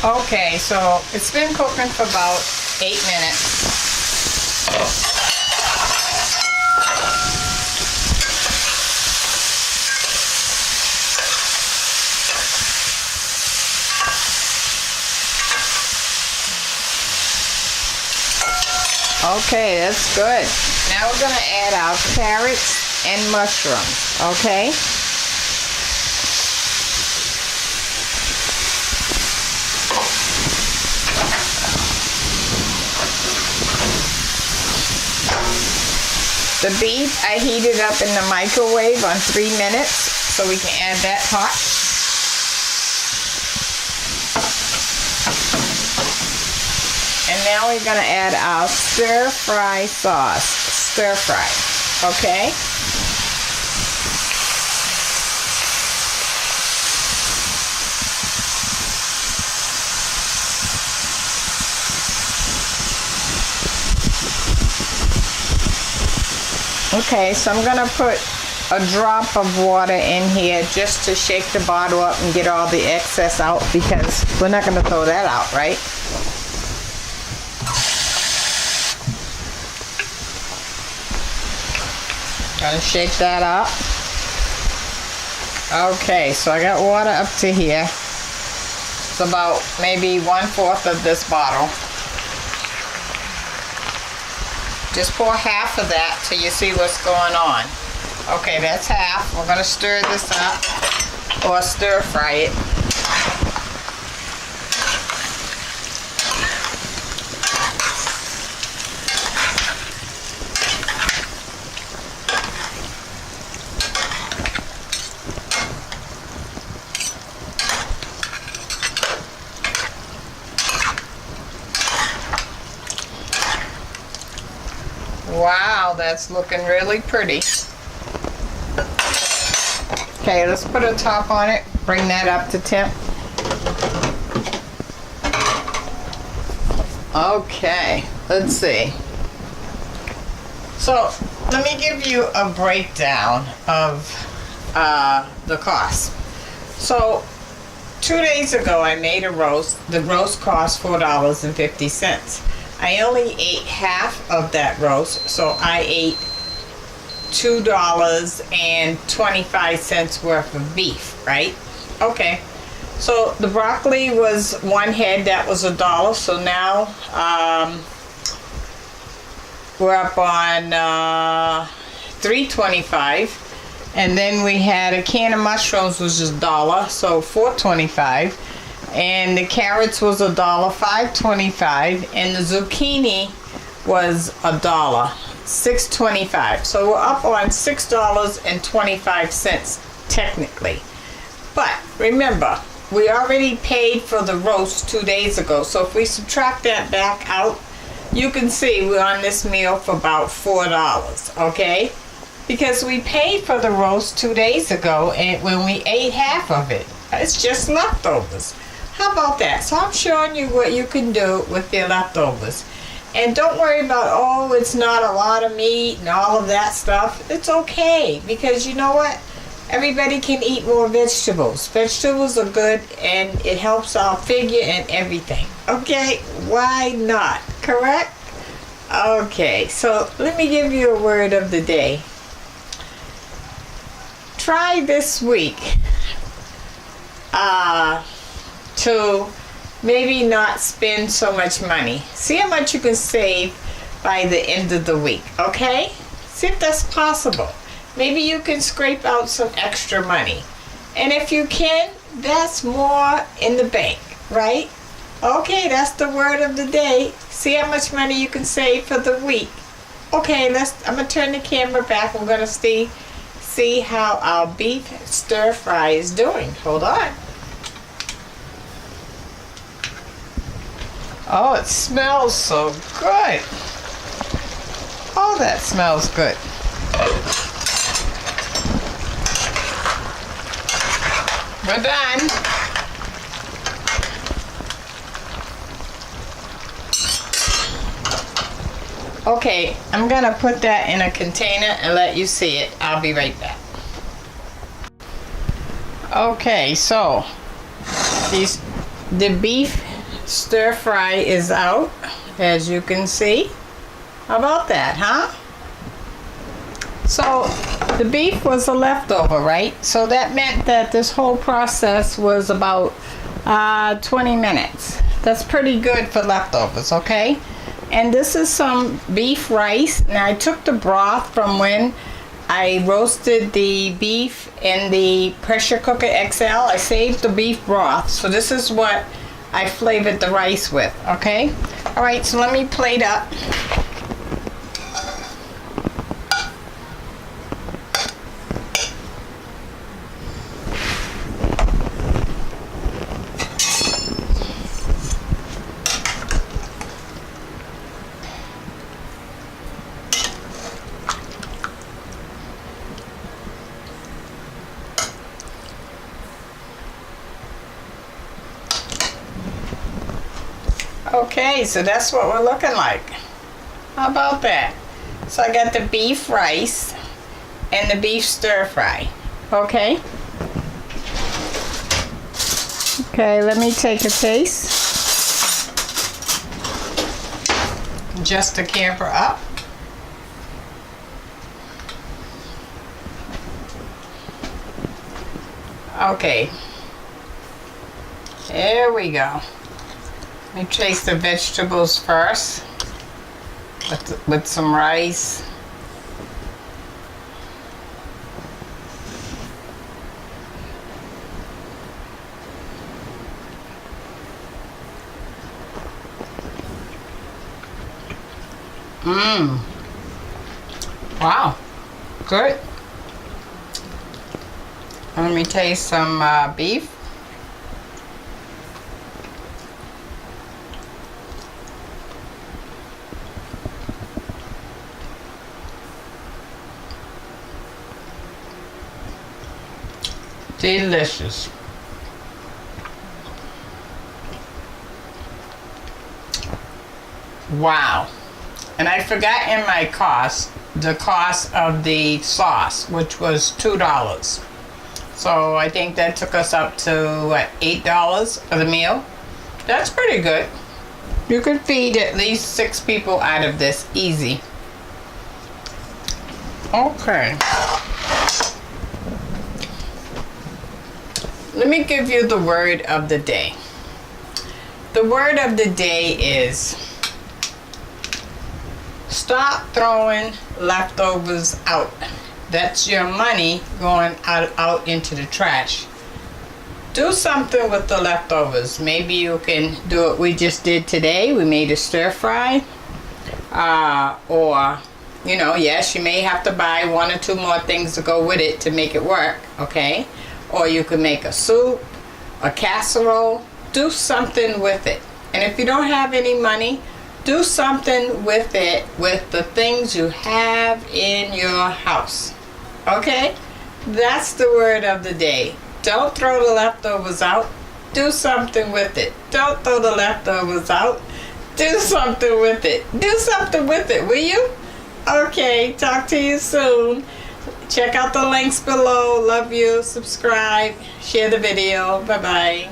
Okay, so it's been cooking for about 8 minutes. Okay, that's good. Now we're going to add our carrots and mushrooms, okay? The beef, I heated up in the microwave on 3 minutes, so we can add that hot. And now we're going to add our stir-fry sauce. Stir-fry, okay? Okay, so I'm gonna put a drop of water in here just to shake the bottle up and get all the excess out, because we're not gonna throw that out, right? Gonna shake that up. Okay, so I got water up to here. It's about maybe 1/4 of this bottle. Just pour half of that till you see what's going on. Okay, that's half. We're gonna stir this up, or stir fry it. Wow, that's looking really pretty. Okay, let's put a top on it. Bring that up to temp. Okay, let's see. So, let me give you a breakdown of the cost. So, 2 days ago I made a roast. The roast cost $4.50. I only ate half of that roast, so I ate $2.25 worth of beef, right? Okay, so the broccoli was one head, that was $1, so now we're up on $3.25, and then we had a can of mushrooms, which is $1, so $4.25. And the carrots was $5.25, and the zucchini was $1, $6.25. So we're up on $6.25 technically. But remember, we already paid for the roast 2 days ago. So if we subtract that back out, you can see we're on this meal for about $4, okay? Because we paid for the roast 2 days ago, and when we ate half of it, it's just leftovers. How about that? So I'm showing you what you can do with your leftovers. And don't worry about, oh, it's not a lot of meat and all of that stuff. It's okay, because you know what? Everybody can eat more vegetables. Vegetables are good, and it helps our figure and everything. Okay, why not? Correct? Okay, so let me give you a word of the day. Try this week to maybe not spend so much money. See how much you can save by the end of the week, okay? See if that's possible. Maybe you can scrape out some extra money. And if you can, that's more in the bank, right? Okay, that's the word of the day. See how much money you can save for the week. Okay, I'm gonna turn the camera back. I'm gonna see how our beef stir fry is doing. Hold on. Oh, it smells so good. Oh, that smells good. We're done. Okay, I'm gonna put that in a container and let you see it. I'll be right back. Okay, so the beef stir fry is out, as you can see. How about that, huh? So the beef was a leftover, right? So that meant that this whole process was about 20 minutes. That's pretty good for leftovers, okay? And this is some beef rice. Now I took the broth from when I roasted the beef in the pressure cooker XL. I saved the beef broth. So this is what I flavored the rice with, okay? All right, so let me plate up. Okay, so that's what we're looking like. How about that? So I got the beef rice and the beef stir fry. Okay. Okay, let me take a taste. Just to camper up. Okay. There we go. Let me taste the vegetables first with some rice. Wow, good. Let me taste some beef. Delicious. Wow. And I forgot in my cost, the cost of the sauce, which was $2. So I think that took us up to, what, $8 for the meal? That's pretty good. You could feed at least 6 people out of this easy. Okay. Let me give you the word of the day. The word of the day is stop throwing leftovers out. That's your money going out into the trash. Do something with the leftovers. Maybe you can do what we just did today. We made a stir fry. Or, you know, yes, you may have to buy 1 or 2 more things to go with it to make it work, okay? Or you can make a soup, a casserole. Do something with it. And if you don't have any money, do something with it with the things you have in your house. Okay? That's the word of the day. Don't throw the leftovers out. Do something with it. Don't throw the leftovers out. Do something with it. Do something with it, will you? Okay, talk to you soon. Check out the links below. Love you. Subscribe. Share the video. Bye-bye.